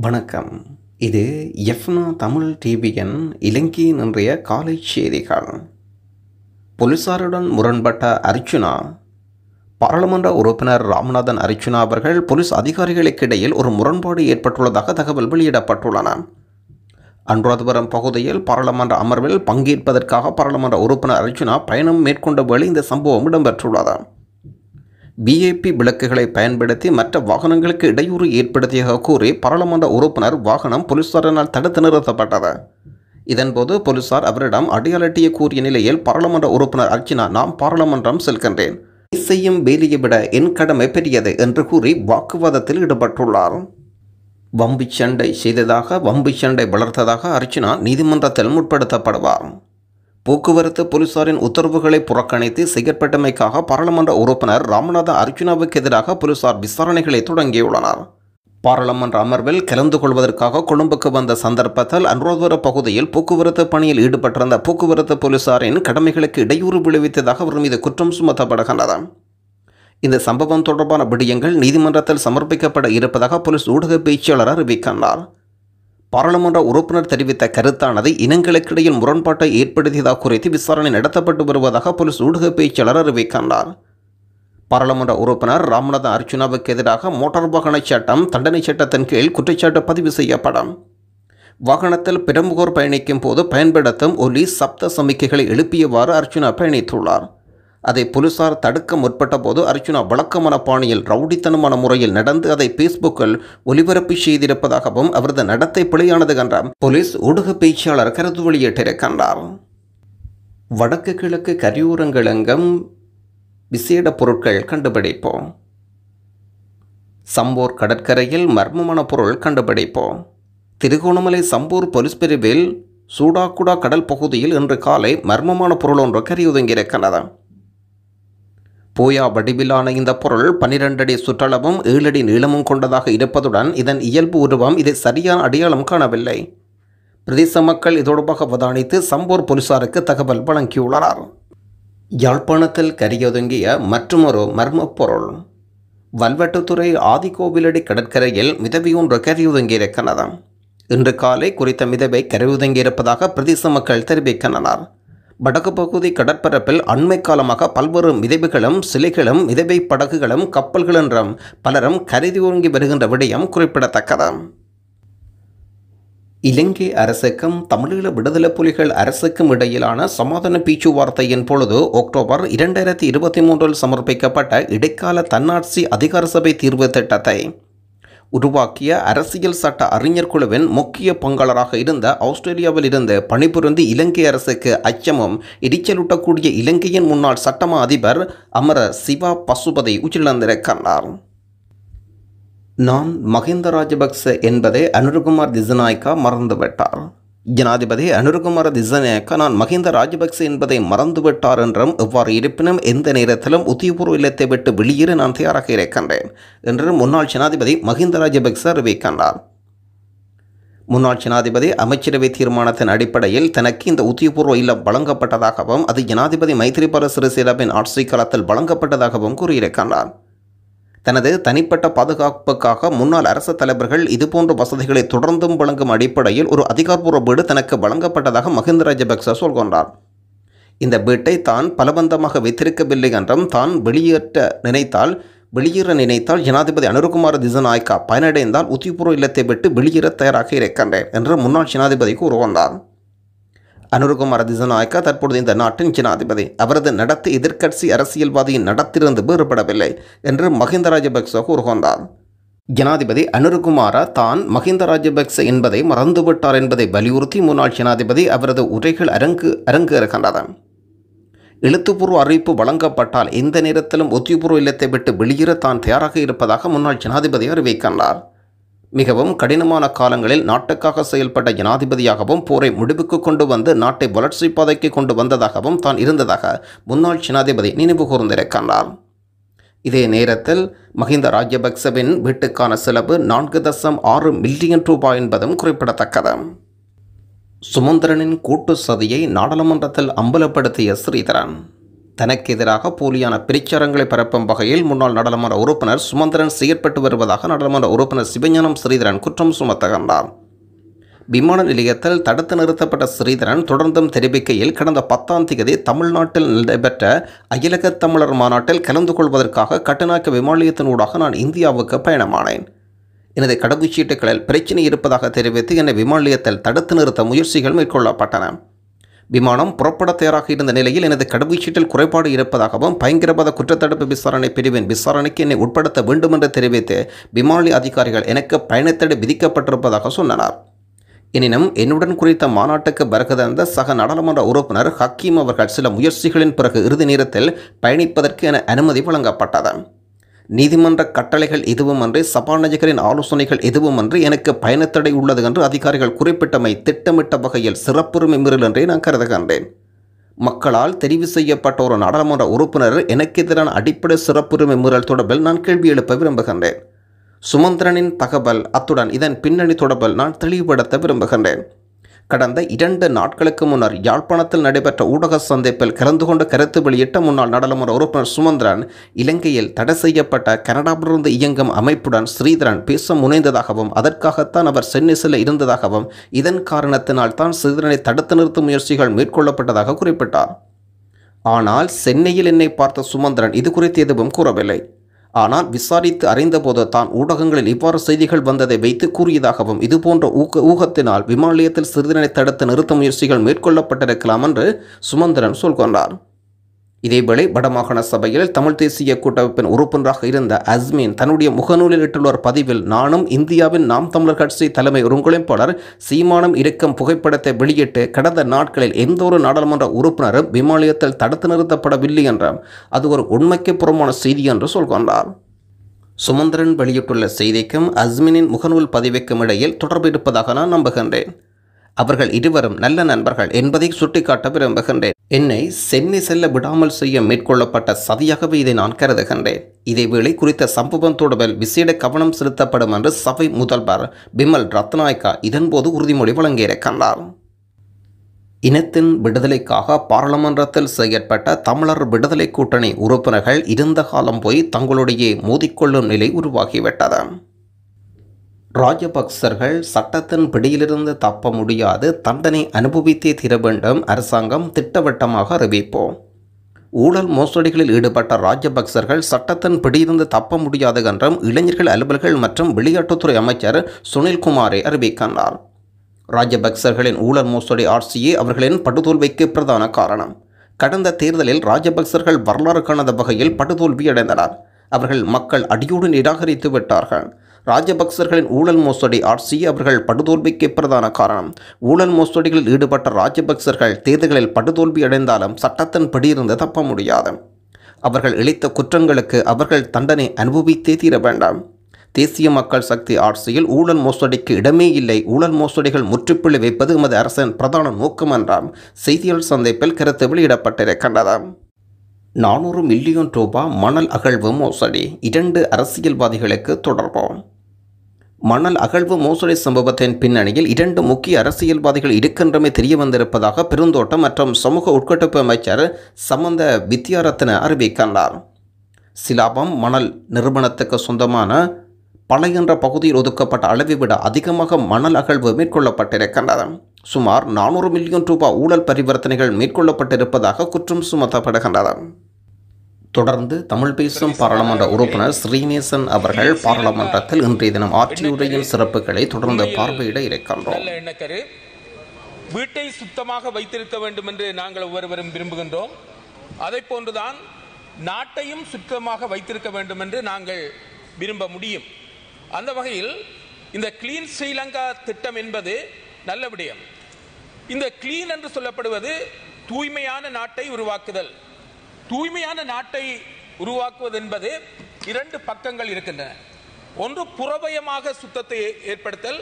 வணக்கம். இது எஃப்னா தமிழ் டிவியின் இலங்கையின் இன்றைய காலை செய்திகள். போலீசாருடன் முரண்பட்ட அர்ச்சுனா. பாராளுமன்ற உறுப்பினர் ராமநாதன் அர்ச்சுனா அவர்கள் போலீஸ் அதிகாரிகளுக்கு இடையில் ஒரு முரண்பாடு ஏற்பட்டுள்ளதாக தகவல் வெளியிடப்பட்டுள்ளன. அனுராதபுரம் பகுதியில் பாராளுமன்ற அமர்வில் பங்கேற்பதற்காக பாராளுமன்ற உறுப்பினர் அர்ச்சுனா பயணம் மேற்கொண்ட வேளை இந்த சம்பவம் இடம்பெற்றுள்ளது. விஐபி விளக்குகளை பயன்படுத்தி மற்ற வாகனங்களுக்கு இடையூறு ஏற்படுத்தியதாக கூறி பாராளுமன்ற உறுப்பினர் வாகனம் போலீசாரினால் தடுத்து நிறுத்தப்பட்டது. இதன்போது போலீசார் அவரிடம் அடையாள அட்டையை கூறிய நிலையில் பாராளுமன்ற உறுப்பினர் அர்ச்சுனா, நான் பாராளுமன்றம் செல்கின்றேன், செய்யும் வேலையை விட என் கடமை பெரியது என்று கூறி வாக்குவாதத்தில் ஈடுபட்டுள்ளார். வம்பு சண்டை செய்ததாக வம்பு சண்டை வளர்த்ததாக அர்ச்சுனா நீதிமன்றத்தில் முற்படுத்தப்படுவார். போக்குவரத்து போலீசாரின் உத்தரவுகளை புறக்கணித்து செயற்பட்டமைக்காக பாராளுமன்ற உறுப்பினர் ராமநாத அர்ச்சுனாவுக்கு எதிராக போலீசார் விசாரணைகளை தொடங்கியுள்ளனர். பாராளுமன்ற அமர்வில் கலந்து கொள்வதற்காக கொழும்புக்கு வந்த சந்தர்ப்பத்தில் அனுராதபுரம் பகுதியில் போக்குவரத்து பணியில் ஈடுபட்டிருந்த போக்குவரத்து போலீசாரின் கடமைகளுக்கு இடையூறு விளைவித்ததாக அவர் மீது குற்றம் சுமத்தப்படுகின்றது. இந்த சம்பவம் தொடர்பான விடயங்கள் நீதிமன்றத்தில் சமர்ப்பிக்கப்பட இருப்பதாக போலீஸ் ஊடக பேச்சாளர் அறிவிக்கின்றார். பாராளுமன்ற உறுப்பினர் தெரிவித்த கருத்தானது இனங்களுக்கிடையில் முரண்பாட்டை ஏற்படுத்தியதாக குறித்து விசாரணை நடத்தப்பட்டு வருவதாக போலீஸ் ஊடக பேச்சாளர் அறிவிக்கின்றார். பாராளுமன்ற உறுப்பினர் ராமநாதன் அர்ச்சுனாவுக்கு எதிராக மோட்டார் வாகன சட்டம் தண்டனை சட்டத்தின் கீழ் குற்றச்சாட்டு பதிவு செய்யப்படும். வாகனத்தில் பிரமுகர் பயணிக்கும் போது பயன்படுத்தும் ஒலி சப்த சமிக்கைகளை எழுப்பியவாறு அர்ச்சுனா பயணித்துள்ளார். அதை போலீசார் தடுக்க முற்பட்ட போது அர்ச்சுனா வழக்கமான பாணியில் ரவுடித்தனமான முறையில் நடந்து அதை பேஸ்புக்கில் ஒலிபரப்பு செய்திருப்பதாகவும் அவரது நடத்தை பிழையானது என்ற போலீஸ் ஊடக பேச்சாளர் கருத்து வெளியிட்டிருக்கின்றார். வடக்கு கிழக்கு கரையோரங்களெங்கும் விசேட பொருட்கள் கண்டுபிடிப்பு. சம்பூர் கடற்கரையில் மர்மமான பொருள் கண்டுபிடிப்பு. திருகோணமலை சம்பூர் போலீஸ் பிரிவில் சூடாக்குடா கடல் பகுதியில் இன்று காலை மர்மமான பொருள் ஒன்று கரையொதுங்கியிருக்கிறது. போயா வடிவிலான இந்த பொருள் 12 அடி சுற்றளவும் 7 அடி நீளமும் கொண்டதாக இருப்பதுடன் இதன் இயல்பு உருவம் இதை சரியான அடையாளம் காணவில்லை. பிரதேச மக்கள் இது தொடர்பாக அவதானித்து சம்பூர் போலீசாருக்கு தகவல் வழங்கியுள்ளனர். யாழ்ப்பாணத்தில் கரையொதுங்கிய மற்றொரு மர்ம பொருள். வல்வெட்டுத்துறை ஆதிகோவிலடி கடற்கரையில் மிதவை ஒன்று கரையொதுங்கியிருக்கிறது. இன்று காலை குறித்த மிதவை கரையொதுங்கியிருப்பதாக பிரதேச மக்கள் தெரிவிக்கின்றனர். வடக்கு பகுதி கடற்பரப்பில் அண்மை காலமாக பல்வேறு மிதவைகளும் சிலைகளும் மிதவை படகுகளும் கப்பல்கள் என்றும் பலரும் கரையொதுங்கி வருகின்ற விடயம் குறிப்பிடத்தக்கது. இலங்கை அரசுக்கும் தமிழீழ விடுதலை புலிகள் அரசுக்கும் இடையிலான சமாதான பேச்சுவார்த்தையின் பொழுது அக்டோபர் 2023 சமர்ப்பிக்கப்பட்ட இடைக்கால தன்னாட்சி அதிகார சபை தீர்வு திட்டத்தை உருவாக்கிய அரசியல் சட்ட அறிஞர் குழுவின் முக்கிய பங்காளராக இருந்த ஆஸ்திரேலியாவில் இருந்து பணிபுரிந்து இலங்கை அரசுக்கு அச்சமும் எரிச்சலூட்டக்கூடிய இலங்கையின் முன்னாள் சட்டமா அதிபர் அமர சிவா பசுபதி உயிரிழந்திருக்கிறார். நான் மஹிந்த ராஜபக்ச என்பதை அனுரகுமார் திசாநாயக்கா மறந்துவிட்டார். ஜனாதிபதி அனுரகுமார திசாநாயக்கா நான் மஹிந்த ராஜபக்ச என்பதை மறந்துவிட்டார் என்றும் எவ்வாறு இருப்பினும் எந்த நேரத்திலும் உத்தியபூர்வ இல்லத்தை விட்டு வெளியேற நான் தயாராக இருக்கின்றேன் என்று முன்னாள் ஜனாதிபதி மஹிந்த ராஜபக்ச அறிவிக்கின்றார். முன்னாள் ஜனாதிபதி அமைச்சரவை தீர்மானத்தின் அடிப்படையில் தனக்கு இந்த உத்தியபூர்வ இல்லம் வழங்கப்பட்டதாகவும் அது ஜனாதிபதி மைத்ரிபால சிறிசேனவின் ஆட்சி காலத்தில் வழங்கப்பட்டதாகவும் கூறியிருக்கின்றார். தனது தனிப்பட்ட பாதுகாப்புக்காக முன்னாள் அரசு தலைவர்கள் இதுபோன்ற வசதிகளை தொடர்ந்தும் வழங்கும் அடிப்படையில் ஒரு அதிகாரப்பூர்வ வீடு தனக்கு வழங்கப்பட்டதாக மஹிந்த ராஜபக்ச சொல்கின்றார். இந்த வீட்டை தான் பலவந்தமாக வைத்திருக்கவில்லை என்றும் தான் வெளியேற நினைத்தால் ஜனாதிபதி அனுரகுமார திசாநாயக்கா பயனடைந்தால் உத்தியபூர்வ இல்லத்தை விட்டு வெளியேற தயாராக இருக்கின்றேன் என்று முன்னாள் ஜனாதிபதி கூறுகின்றார். அனுரகுமார திசாநாயக்கா தற்பொழுது இந்த நாட்டின் ஜனாதிபதி. அவரது நடத்தை எதிர்க்கட்சி அரசியல்வாதியின் நடத்திலிருந்து வேறுபடவில்லை என்று மஹிந்த ராஜபக்ச கூறுகின்றார். ஜனாதிபதி அனுரகுமார தான் மஹிந்த ராஜபக்ச என்பதை மறந்துவிட்டார் என்பதை வலியுறுத்தி முன்னாள் ஜனாதிபதி அவரது உரைகள் அரங்கேறுகின்றன. எழுத்துப்பூர்வ அறிவிப்பு வழங்கப்பட்டால் எந்த நேரத்திலும் உத்தியபூர்வ இல்லத்தை விட்டு வெளியேற தான் தயாராக இருப்பதாக முன்னாள் ஜனாதிபதி அறிவிக்கின்றார். மிகவும் கடினமான காலங்களில் நாட்டுக்காக செயல்பட்ட ஜனாதிபதியாகவும் போரை முடிவுக்கு கொண்டு வந்து நாட்டை வளர்ச்சி பாதைக்கு கொண்டு வந்ததாகவும் தான் இருந்ததாக முன்னாள் ஜனாதிபதி நினைவு கூர்ந்திருக்கின்றார். இதே நேரத்தில் மஹிந்த ராஜபக்சவின் வீட்டுக்கான செலவு 4.6 மில்லியன் ரூபாய் என்பதும் குறிப்பிடத்தக்கது. சுமந்திரனின் கூட்டு சதியை நாடாளுமன்றத்தில் அம்பலப்படுத்திய ஸ்ரீதரன். தனக்கு எதிராக போலியான பிரச்சாரங்களை பரப்பும் வகையில் முன்னாள் நாடாளுமன்ற உறுப்பினர் சுமந்திரன் செயற்பட்டு வருவதாக நாடாளுமன்ற உறுப்பினர் சிவஞானம் ஸ்ரீதரன் குற்றம் சுமத்துகின்றார். விமான நிலையத்தில் தடுத்து நிறுத்தப்பட்ட ஸ்ரீதரன் தொடர்ந்தும் தெரிவிக்கையில், கடந்த 10ஆம் தேதி தமிழ்நாட்டில் நடைபெற்ற அகிலக தமிழர் மாநாட்டில் கலந்து கொள்வதற்காக கட்டுநாயக்க விமான நிலையத்தினூடாக நான் இந்தியாவுக்கு பயணமானேன். எனது கடவுச்சீட்டுகளில் பிரச்சினை இருப்பதாக தெரிவித்து என்னை விமான நிலையத்தில் தடுத்து நிறுத்த முயற்சிகள் மேற்கொள்ளப்பட்டன. விமானம் புறப்பட தயாராக இருந்த நிலையில் எனது கடவுச்சீட்டில் குறைபாடு இருப்பதாகவும் பயங்கரவாத குற்றத்தடுப்பு விசாரணை பிரிவின் விசாரணைக்கு என்னை உட்படுத்த வேண்டும் என்று தெரிவித்து விமான நிலைய அதிகாரிகள் எனக்கு பயணத்தடை விதிக்கப்பட்டிருப்பதாக சொன்னனர். எனினும் என்னுடன் குறித்த மாநாட்டுக்கு வருகை தந்த சக நாடாளுமன்ற உறுப்பினர் ஹக்கீம் அவர்கள் சில முயற்சிகளின் பிறகு இறுதி நேரத்தில் பயணிப்பதற்கு என அனுமதி வழங்கப்பட்டது. நீதிமன்ற கட்டளைகள் எதுவுமன்றி சபாநாயகரின் ஆலோசனைகள் எதுவுமன்றி எனக்கு பயணத்தடை உள்ளது என்று அதிகாரிகள் குறிப்பிட்டமை திட்டமிட்ட வகையில் சிறப்புரிமை மீறல் என்றே நான் கருதுகின்றேன். மக்களால் தெரிவு செய்யப்பட்ட ஒரு நாடாளுமன்ற உறுப்பினர் எனக்கு எதிரான அடிப்படை சிறப்புரிமை மீறல் தொடர்பில் நான் கேள்வி எழுப்ப விரும்புகின்றேன். சுமந்திரனின் தகவல் அத்துடன் இதன் பின்னணி தொடர்பில் நான் தெளிவுபடுத்த விரும்புகின்றேன். கடந்த 2 நாட்களுக்கு முன்னர் யாழ்ப்பாணத்தில் நடைபெற்ற ஊடக சந்திப்பில் கலந்து கொண்டு கருத்து வெளியிட்ட முன்னாள் நாடாளுமன்ற உறுப்பினர் சுமந்திரன் இலங்கையில் தடை செய்யப்பட்ட கனடாவிலிருந்து இயங்கும் அமைப்புடன் ஸ்ரீதரன் பேச முனைந்ததாகவும் அதற்காகத்தான் அவர் சென்னை செல்ல இருந்ததாகவும் இதன் காரணத்தினால் தான் ஸ்ரீதரனை தடுத்து நிறுத்தும் முயற்சிகள் மேற்கொள்ளப்பட்டதாக குறிப்பிட்டார். ஆனால் சென்னையில் என்னை பார்த்த சுமந்திரன் இது குறித்து எதுவும் கூறவில்லை. ஆனால் விசாரித்து அறிந்தபோது தான் ஊடகங்களில் இவ்வாறு செய்திகள் வந்ததை வைத்து கூறியதாகவும் இதுபோன்ற ஊகத்தினால் விமான நிலையத்தில் ஸ்ரீதரனை தடுத்து நிறுத்த முயற்சிகள் மேற்கொள்ளப்பட்டிருக்கலாம் என்று சுமந்திரன் சொல்கின்றார். இதேவேளை வடமாகாண சபையில் தமிழ் தேசிய கூட்டமைப்பின் உறுப்பினராக இருந்த அஸ்மின் தன்னுடைய முகநூலில் இட்டுள்ள பதிவில், நானும் இந்தியாவின் நாம் தமிழர் கட்சி தலைமை ஒருங்கிணைப்பாளர் சீமானும் இருக்கும் புகைப்படத்தை வெளியிட்டு கடந்த நாட்களில் எந்த ஒரு நாடாளுமன்ற உறுப்பினரும் விமான நிலையத்தில் தடுத்து நிறுத்தப்படவில்லை என்றும் அது ஒரு உண்மைக்கு புறமான செய்தி என்று சொல்கின்றார். சுமந்திரன் வெளியிட்டுள்ள செய்திக்கும் அஸ்மினின் முகநூல் பதிவுக்கும் இடையில் தொடர்பு இருப்பதாக நான் நம்புகின்றேன். அவர்கள் இருவரும் நல்ல நண்பர்கள் என்பதை சுட்டிக்காட்ட விரும்புகின்றேன். என்னை சென்னை செல்ல விடாமல் செய்ய மேற்கொள்ளப்பட்ட சதியாகவே இதை நான் கருதுகின்றேன். இதேவேளை குறித்த சம்பவம் தொடர்பில் விசேட கவனம் செலுத்தப்படும் என்று சபை முதல்வர் பிமல் ரத்நாயக்கா இதன்போது உறுதிமொழி வழங்கியிருக்கின்றார். இனத்தின் விடுதலைக்காக பாராளுமன்றத்தில் செயற்பட்ட தமிழர் விடுதலை கூட்டணி உறுப்பினர்கள் இருந்த காலம் போய் தங்களுடைய மோதிக்கொள்ளும் நிலை உருவாகிவிட்டது. ராஜபக்சர்கள் சட்டத்தின் பிடியிலிருந்து தப்ப முடியாது, தண்டனை அனுபவித்தே தீர வேண்டும், அரசாங்கம் திட்டவட்டமாக அறிவிப்போம். ஊழல் மோசடிகளில் ஈடுபட்ட ராஜபக்சர்கள் சட்டத்தின் பிடியிலிருந்து தப்ப முடியாது என்றும் இளைஞர்கள் அலுவல்கள் மற்றும் விளையாட்டுத்துறை அமைச்சர் சுனில்குமாரை அறிவிக்கின்றார். ராஜபக்சர்களின் ஊழல் மோசடி ஆட்சியே அவர்களின் படுதோல்விக்கு பிரதான காரணம். கடந்த தேர்தலில் ராஜபக்சர்கள் வரலாறு காணாத வகையில் படுதோல்வியடைந்தனர். அவர்கள் மக்கள் அடியோடு நிராகரித்து விட்டார்கள். ராஜபக்சர்களின் ஊழல் மோசடி ஆட்சியே அவர்கள் படுதோல்விக்கு பிரதான காரணம். ஊழல் மோசடிகளில் ஈடுபட்ட ராஜபக்சர்கள் தேர்தல்களில் படுதோல்வி அடைந்தாலும் சட்டத்தின் பிடியிருந்து தப்ப முடியாது. அவர்கள் இழைத்த குற்றங்களுக்கு அவர்கள் தண்டனை அனுபவித்தே தீர வேண்டாம். தேசிய மக்கள் சக்தி ஆட்சியில் ஊழல் மோசடிக்கு இடமே இல்லை. ஊழல் மோசடிகள் முற்றுப்புள்ளி வைப்பது எமது அரசின் பிரதான நோக்கம் என்றாம் செய்தியாளர் சந்திப்பில் கருத்து வெளியிடப்பட்டிருக்கின்றது. 400 மில்லியன் ரூபாய் மணல் அகழ்வு மோசடி, 2 அரசியல்வாதிகளுக்கு தொடர்பு. மணல் அகழ்வு மோசடி சம்பவத்தின் பின்னணியில் 2 முக்கிய அரசியல்வாதிகள் இருக்கின்றமை தெரிய வந்திருப்பதாக பெருந்தோட்டம் மற்றும் சமூக உட்கட்டமைப்பு அமைச்சர் சமந்த வித்யாரத்ன அறிவிக்கின்றார். சிலாபம் மணல் நிறுவனத்துக்கு சொந்தமான பளை என்ற பகுதியில் ஒதுக்கப்பட்ட அளவை விட அதிகமாக மணல் அகழ்வு மேற்கொள்ளப்பட்டிருக்கின்றது. சுமார் 400 மில்லியன் ரூபாய் ஊழல் பரிவர்த்தனைகள் மேற்கொள்ளப்பட்டிருப்பதாக குற்றம் சுமத்தப்படுகின்றது. தொடர்ந்து தமிழ் பேசும் பாராளுமன்ற உறுப்பினர் ஸ்ரீநேசன் அவர்கள் பாராளுமன்றத்தில் இன்றைய தினம் ஆற்றிய உரையின் சிறப்புகளை தொடர்ந்து பார்வையிட இருக்கின்றோம். வீட்டை சுத்தமாக வைத்திருக்க வேண்டும் என்று நாங்கள் ஒவ்வொருவரும் விரும்புகின்றோம். அதை போன்றுதான் நாட்டையும் சுத்தமாக வைத்திருக்க வேண்டும் என்று நாங்கள் விரும்ப முடியும். அந்த வகையில் இந்த கிளீன் ஸ்ரீலங்கா திட்டம் என்பது நல்ல விடயம். இந்த கிளீன் என்று சொல்லப்படுவது தூய்மையான நாட்டை உருவாக்குதல். தூய்மையான நாட்டை உருவாக்குவது என்பது 2 பக்கங்கள் இருக்கின்றன. ஒன்று புறவயமாக சுத்தத்தை ஏற்படுத்தல்,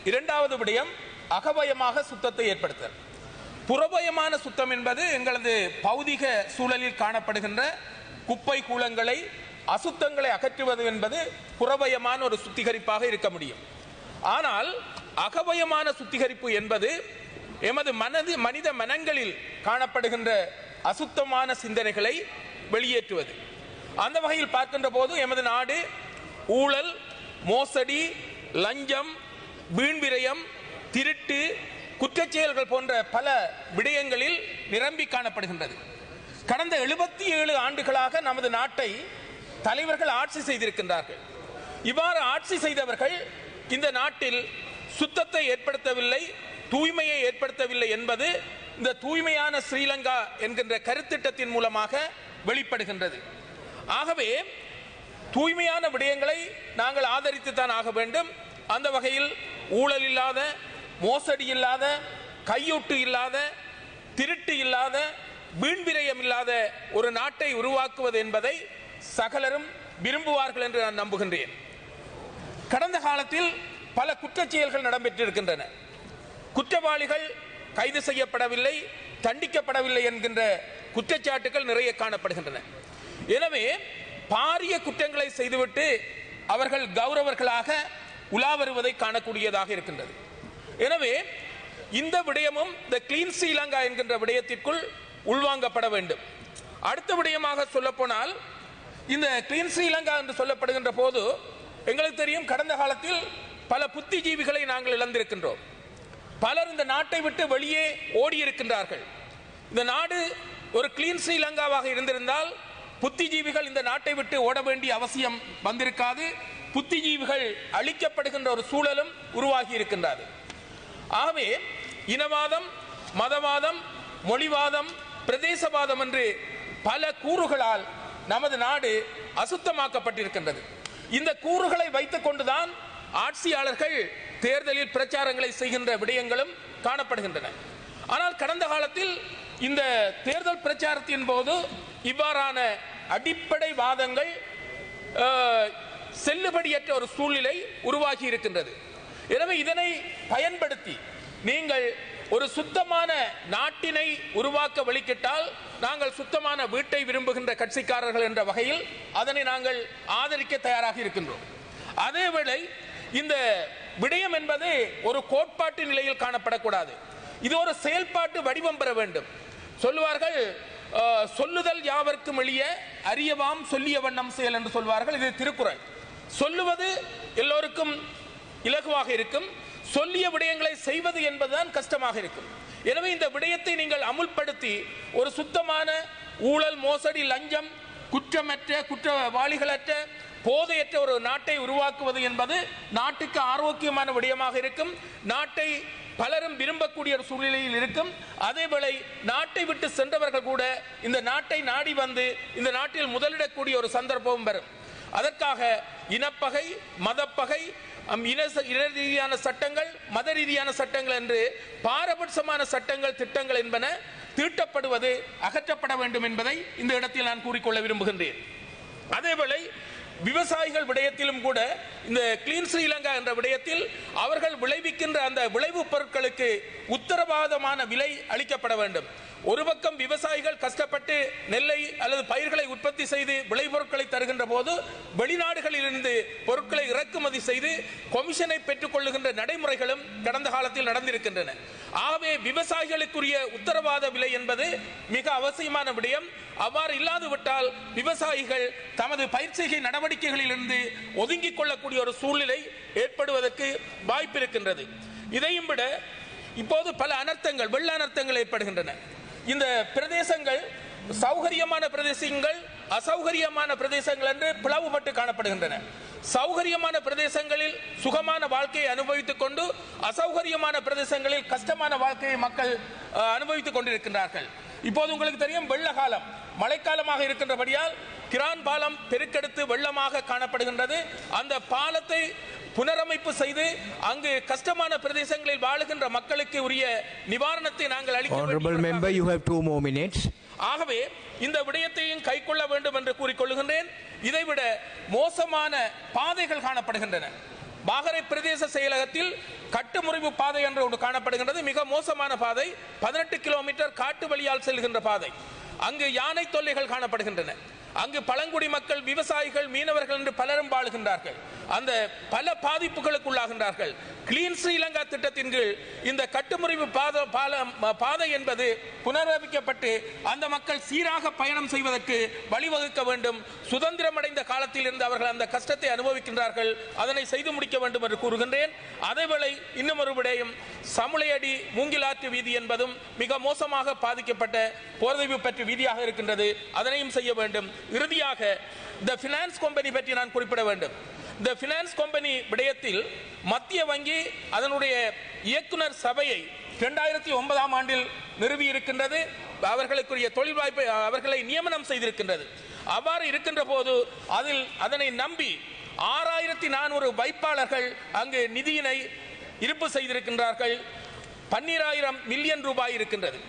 இரண்டாவது விடயம் அகவயமாக சுத்தத்தை ஏற்படுத்தல். புறவயமான சுத்தம் என்பது எங்களது பௌதிக சூழலில் காணப்படுகின்ற குப்பை கூலங்களை அசுத்தங்களை அகற்றுவது என்பது புறவயமான ஒரு சுத்திகரிப்பாக இருக்க முடியும். ஆனால் அகவயமான சுத்திகரிப்பு என்பது எமது மனித மனங்களில் காணப்படுகின்ற அசுத்தமான சிந்தனைகளை வெளியேற்றுவது. அந்த வகையில் பார்க்கின்ற போது எமது நாடு ஊழல், மோசடி, லஞ்சம், வீண்விரயம், திருட்டு, குற்றச்செயல்கள் போன்ற பல விடயங்களில் நிரம்பி காணப்படுகின்றது. கடந்த 77 ஆண்டுகளாக நமது நாட்டை தலைவர்கள் ஆட்சி செய்திருக்கின்றார்கள். இவ்வாறு ஆட்சி செய்தவர்கள் இந்த நாட்டில் சுத்தத்தை ஏற்படுத்தவில்லை, தூய்மையை ஏற்படுத்தவில்லை என்பது இந்த தூய்மையான ஸ்ரீலங்கா என்கின்ற கருத்திட்டத்தின் மூலமாக வெளிப்படுகின்றது. ஆகவே தூய்மையான விடயங்களை நாங்கள் ஆதரித்துத்தான் ஆக வேண்டும். அந்த வகையில் ஊழல் இல்லாத, மோசடி இல்லாத, கையூட்டு இல்லாத, திருட்டு இல்லாத, வீண்விரயம் இல்லாத ஒரு நாட்டை உருவாக்குவது என்பதை சகலரும் விரும்புவார்கள் என்று நான் நம்புகின்றேன். கடந்த காலத்தில் பல குற்றச்செயல்கள் நடைபெற்றிருக்கின்றன. குற்றவாளிகள் கைது செய்யப்படவில்லை, தண்டிக்கப்படவில்லை என்கின்ற குற்றச்சாட்டுகள் நிறைய காணப்படுகின்றன. எனவே பாரிய குற்றங்களை செய்துவிட்டு அவர்கள் கௌரவர்களாக உலா வருவதை காணக்கூடியதாக இருக்கின்றது. எனவே இந்த விடயமும் இந்த கிளீன் ஸ்ரீலங்கா என்கின்ற விடயத்திற்குள் உள்வாங்கப்பட வேண்டும். அடுத்த விடயமாக சொல்ல போனால், இந்த கிளீன் ஸ்ரீலங்கா என்று சொல்லப்படுகின்ற போது எங்களுக்கு தெரியும், கடந்த காலத்தில் பல புத்திஜீவிகளை நாங்கள் இழந்திருக்கின்றோம். பலர் இந்த நாட்டை விட்டு வெளியே ஓடி இருக்கின்றார்கள். இந்த நாடு ஒரு கிளீன் ஸ்ரீலங்காவாக இருந்திருந்தால் புத்திஜீவிகள் இந்த நாட்டை விட்டு ஓட வேண்டிய அவசியம் வந்திருக்காது. புத்திஜீவிகள் அழிக்கப்படுகின்ற ஒரு சூழலும் உருவாகி இருக்கின்றது. ஆகவே இனவாதம், மதவாதம், மொழிவாதம், பிரதேசவாதம் என்று பல கூறுகளால் நமது நாடு அசுத்தமாக்கப்பட்டிருக்கின்றது. இந்த கூறுகளை வைத்துக் கொண்டுதான் ஆட்சியாளர்கள் தேர்தலில் பிரச்சாரங்களை செய்கின்ற விடயங்களும் காணப்படுகின்றன. ஆனால் கடந்த காலத்தில் இந்த தேர்தல் பிரச்சாரத்தின் போது இவ்வாறான அடிப்படை வாதங்கள் செல்லுபடியற்ற ஒரு சூழ்நிலை உருவாகி இருக்கின்றது. எனவே இதனை பயன்படுத்தி நீங்கள் ஒரு சுத்தமான நாட்டினை உருவாக்க வழிகிட்டால், நாங்கள் சுத்தமான வீட்டை விரும்புகின்ற கட்சிக்காரர்கள் என்ற வகையில் அதனை நாங்கள் ஆதரிக்க தயாராக இருக்கின்றோம். அதேவேளை இந்த விடயம் என்பது ஒரு கோட்பாட்டு நிலையில் காணப்படக்கூடாது. இது ஒரு செயல்பாட்டு வடிவம் பெற வேண்டும். சொல்லுவார்கள், சொல்லுதல் யாவர்க்கும் எளிய, அறியவாம் சொல்லிய வண்ணம் செயல் என்று சொல்வார்கள். இது திருக்குறள். சொல்லுவது எல்லோருக்கும் இலகுவாக இருக்கும், சொல்லிய விடயங்களை செய்வது என்பதுதான் கஷ்டமாக இருக்கும். எனவே இந்த விடயத்தை நீங்கள் அமுல்படுத்தி ஒரு சுத்தமான ஊழல், மோசடி, லஞ்சம், குற்றமற்ற, குற்றவாளிகளற்ற, போதையற்ற ஒரு நாட்டை உருவாக்குவது என்பது நாட்டுக்கு ஆரோக்கியமான விடயமாக இருக்கும். நாட்டை பலரும் விரும்பக்கூடிய ஒரு சூழ்நிலையில் இருக்கும். அதேவேளை நாட்டை விட்டு சென்றவர்கள் கூட இந்த நாட்டை நாடி வந்து இந்த நாட்டில் முதலிடக்கூடிய ஒரு சந்தர்ப்பம் வரும். அதற்காக இனப்பகை, மதப்பகை, இன ரீதியான சட்டங்கள், மத ரீதியான சட்டங்கள் என்று பாரபட்சமான சட்டங்கள், திட்டங்கள் என்பன தீட்டப்படுவது அகற்றப்பட வேண்டும் என்பதை இந்த இடத்தில் நான் கூறிக்கொள்ள விரும்புகின்றேன். அதேவேளை விவசாயிகள் விடயத்திலும் கூட இந்த கிளீன் ஸ்ரீலங்கா என்ற விடயத்தில் அவர்கள் விளைவிக்கின்ற அந்த விளைவுப் பொருட்களுக்கு உத்தரவாதமான விலை அளிக்கப்பட வேண்டும். ஒரு பக்கம் விவசாயிகள் கஷ்டப்பட்டு நெல்லை அல்லது பயிர்களை உற்பத்தி செய்து விளைபொருட்களை தருகின்ற போது வெளிநாடுகளில் இருந்து பொருட்களை இறக்குமதி செய்து கொமிஷனை பெற்றுக் கொள்ளுகின்ற நடைமுறைகளும் கடந்த காலத்தில் நடந்திருக்கின்றன. ஆகவே விவசாயிகளுக்குரிய உத்தரவாத விலை என்பது மிக அவசியமான விடயம். அவ்வாறு இல்லாது விட்டால் விவசாயிகள் தமது பயிர் செய்கை நடவடிக்கைகளில் இருந்து ஒதுங்கிக் கொள்ளக்கூடிய ஒரு சூழ்நிலை ஏற்படுவதற்கு வாய்ப்பு இருக்கின்றது. இதையும் விட இப்போது பல அனர்த்தங்கள், வெள்ள அனர்த்தங்கள் ஏற்படுகின்றன. இந்த பிரதேசங்கள் சௌகரியமான பிரதேசங்கள், அசௌகரியமான பிரதேசங்கள் என்று பிளவுபட்டு காணப்படுகின்றன. சௌகரியமான பிரதேசங்களில் சுகமான வாழ்க்கையை அனுபவித்துக் கொண்டு அசௌகரியமான பிரதேசங்களில் கஷ்டமான வாழ்க்கையை மக்கள் அனுபவித்துக் கொண்டிருக்கின்றார்கள். இப்போது உங்களுக்கு தெரியும், வெள்ள காலம், மழைக்காலமாக இருக்கின்றபடியால் கிரான் பாலம் பெருக்கெடுத்து வெள்ளமாக காணப்படுகின்றது. அந்த பாலத்தை புனரமைப்பு செய்து அங்கு கஷ்டமான பிரதேசங்களில் வாழுகின்ற மக்களுக்கு உரிய நிவாரணத்தை நாங்கள் அளிக்க வேண்டும். ஆகவே இந்த விடயத்தையும் கைக்கொள்ள வேண்டும் என்று கூறிக்கொள்கின்றேன். இதைவிட மோசமான பாதைகள் காணப்படுகின்றன. பாகரை பிரதேச செயலகத்தில் கட்டுமுறிவு பாதை என்று ஒன்று காணப்படுகின்றது. மிக மோசமான பாதை, 18 கிலோமீட்டர் காட்டு வழியால் செல்கின்ற பாதை. அங்கு யானை தொல்லைகள் காணப்படுகின்றன. அங்கு பழங்குடி மக்கள், விவசாயிகள், மீனவர்கள் என்று பலரும் வாழுகின்றார்கள். அந்த பல பாதிப்புகளுக்கு உள்ளாகின்றார்கள். கிளீன் ஸ்ரீலங்கா திட்டத்தின் கீழ் இந்த கட்டுமுறிவு பாதை என்பது புனரமைக்கப்பட்டு அந்த மக்கள் சீராக பயணம் செய்வதற்கு வழிவகுக்க வேண்டும். சுதந்திரம் அடைந்த காலத்தில் இருந்து அவர்கள் அந்த கஷ்டத்தை அனுபவிக்கின்றார்கள். அதனை செய்து முடிக்க வேண்டும் என்று கூறுகின்றேன். அதேவேளை இன்னும் ஒரு விடயம், சமுளையடி மூங்கிலாற்று வீதி என்பதும் மிக மோசமாக பாதிக்கப்பட்ட போர்தீவு பற்றி வீதியாக இருக்கின்றது. அதனையும் செய்ய வேண்டும். இறுதியாக இந்த பினான்ஸ் கம்பெனி பற்றி நான் குறிப்பிட வேண்டும். இந்த பினான்ஸ் கம்பெனி விடயத்தில் மத்திய வங்கி அதனுடைய இயக்குனர் சபையை 2009ஆம் ஆண்டில் நிறுவி இருக்கின்றது. அவர்களுக்குரிய தொழில் வாய்ப்பை அவர்களை நியமனம் செய்திருக்கின்றது. அவ்வாறு இருக்கின்ற போது அதனை நம்பி 6400 வைப்பாளர்கள் அங்கு நிதியினை இருப்பு செய்திருக்கின்றார்கள். 12,000 மில்லியன் ரூபாய் இருக்கின்றது.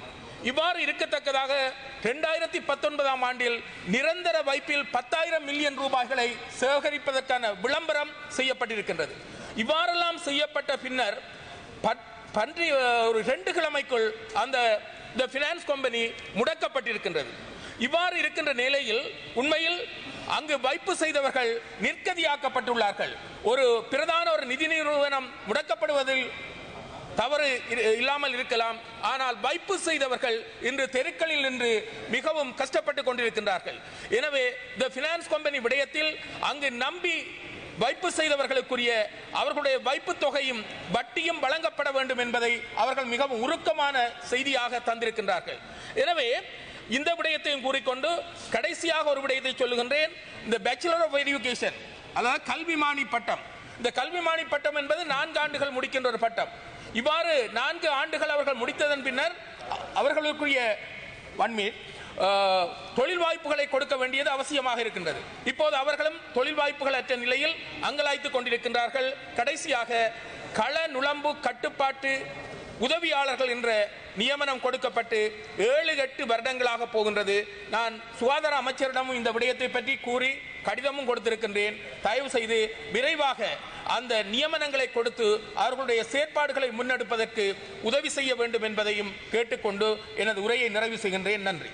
இவ்வாறு இருக்கத்தக்கதாக 2019ஆம் ஆண்டில் நிரந்தர வைப்பில் 10,000 மில்லியன் ரூபாய்களை சேகரிப்பதற்கான விளம்பரம் செய்யப்பட்டிருக்கின்றது. இவ்வாறெல்லாம் செய்யப்பட்ட பின்னர் ஒரு 2 கிழமைக்குள் அந்த பினான்ஸ் கம்பெனி முடக்கப்பட்டிருக்கின்றது. இவ்வாறு இருக்கின்ற நிலையில் உண்மையில் அங்கு வைப்பு செய்தவர்கள் நிர்கதியாக்கப்பட்டுள்ளார்கள். ஒரு பிரதான நிதி நிறுவனம் முடக்கப்படுவதில் தவறு இல்லாமல் இருக்கலாம். ஆனால் வைப்பு செய்தவர்கள் இன்று தெருக்களில் நின்று மிகவும் கஷ்டப்பட்டுக் கொண்டிருக்கின்றார்கள். எனவே இந்த பினான்ஸ் கம்பெனி விடயத்தில் அங்கு நம்பி வைப்பு செய்தவர்களுக்குரிய அவர்களுடைய வைப்பு தொகையும் வட்டியும் வழங்கப்பட வேண்டும் என்பதை அவர்கள் மிகவும் உருக்கமான செய்தியாக தந்திருக்கின்றார்கள். எனவே இந்த விடயத்தையும் கூறிக்கொண்டு கடைசியாக ஒரு விடயத்தை சொல்லுகின்றேன். இந்த பேச்சுலர் ஆஃப் எஜுகேஷன், அதாவது கல்விமானி பட்டம். இந்த கல்விமானி பட்டம் என்பது 4 ஆண்டுகள் முடிக்கின்ற ஒரு பட்டம். இவ்வாறு 4 ஆண்டுகள் அவர்கள் முடித்ததன் பின்னர் அவர்களுக்குரிய தொழில் வாய்ப்புகளை கொடுக்க வேண்டியது அவசியமாக இருக்கின்றது. இப்போது அவர்களும் தொழில் வாய்ப்புகள் அற்ற நிலையில் அங்கலாய்த்துக் கொண்டிருக்கின்றார்கள். கடைசியாக கள நுழம்பு கட்டுப்பாட்டு உதவியாளர்கள் என்ற நியமனம் கொடுக்கப்பட்டு 7-8 வருடங்களாக போகின்றது. நான் சுகாதார அமைச்சரிடமும் இந்த விடயத்தை பற்றி கூறி கடிதமும் கொடுத்திருக்கின்றேன். தயவு செய்து விரைவாக அந்த நியமனங்களை கொடுத்து அவர்களுடைய செயற்பாடுகளை முன்னெடுப்பதற்கு உதவி செய்ய வேண்டும் என்பதையும் கேட்டுக்கொண்டு எனது உரையை நிறைவு செய்கின்றேன். நன்றி.